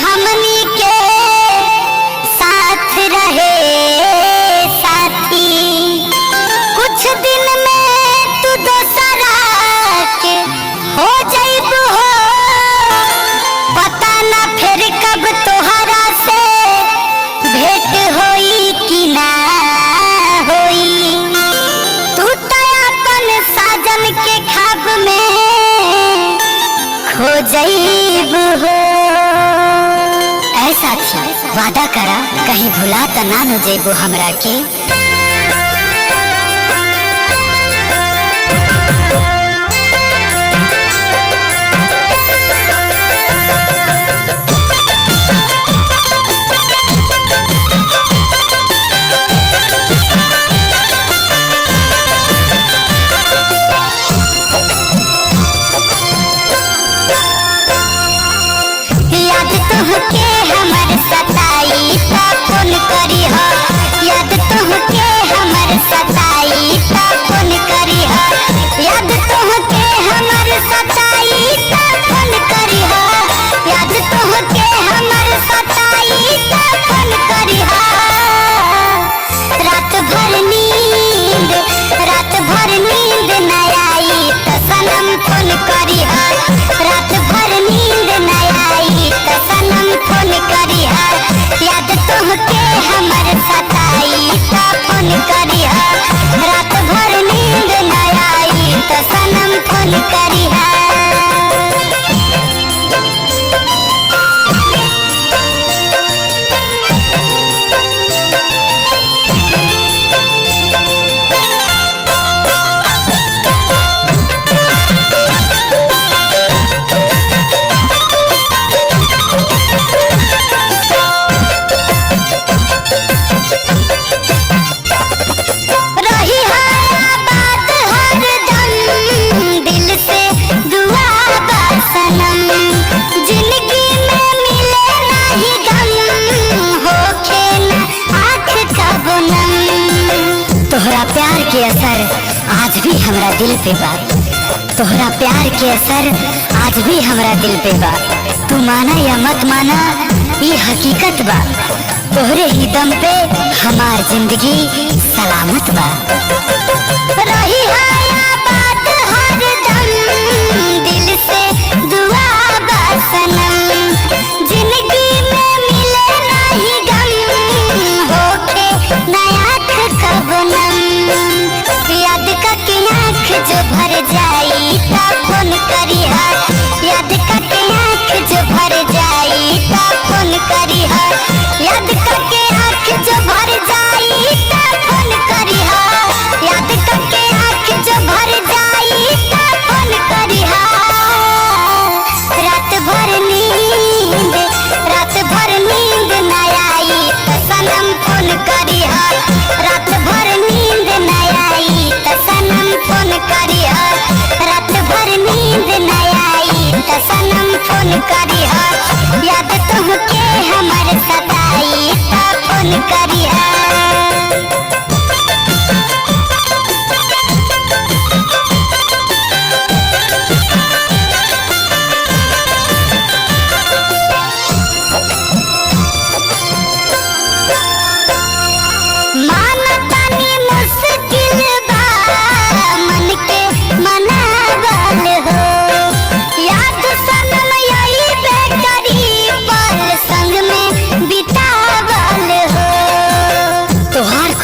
हमनी के साथ रहे साथी। कुछ दिन में तू दोसरा के हो जाइब हो, पता ना फिर कब तोहरा से भेंट होई कि ना होई। तू तो अपन साजन के ख्वाब में खो जाइब हो। ऐसा थी वादा करा कहीं भुला त ना न जइबो हमरा के। तुहके हमर सताई ता फोन करी हो, याद तुहके हमर सताई ता फोन करी हो, याद तुहके हमर सताई ता फोन करी हो, याद तुहके हमर सताई ता फोन करी हो। रात भर नींद न आई त सनम फोन करी हो, रात भर नींद न आई त सनम फोन करी हो, याद तुहके हमर सताई त फोन करी हो, रात भर नींद न आई त सनम फोन करी हो। तोहरा प्यार के असर आज भी हमरा दिल पे बा, तोहरा प्यार के असर आज भी हमरा दिल पे बा। तू माना या मत माना ये हकीकत बा, तोहरे ही दम पे हमार जिंदगी सलामत बा। रही है बात हर दम दिल से दुआ बा सनम, जिंदगी में मिले नहीं गम होके नया कब नम। याद करके आँख जो भर जाई ता फोन करी हो, याद करके आँख जो भर जाई ता फोन करी हो, याद करके आँख जो भर जाई ता फोन करी हो, याद करके आँख जो भर जाई ता फोन करी हो। रात भर नींद न आई त सनम फोन करी हो, रात भर नींद न आई त सनम फोन करी हो, रात भर नींद न आई त सनम फोन करी हो, याद तुहके हमर सताई त फोन करी हो।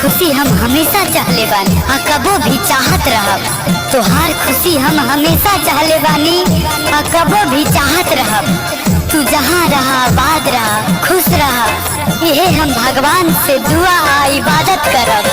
खुशी हम हमेशा चाहले बानी आ कबो भी चाहत रहब, तोहार खुशी हम हमेशा चाहले बानी आ कबो भी चाहत रहब। तू जहाँ रहा आबाद रहा खुश रहा, यही हम भगवान से दुआ आ इबादत करब।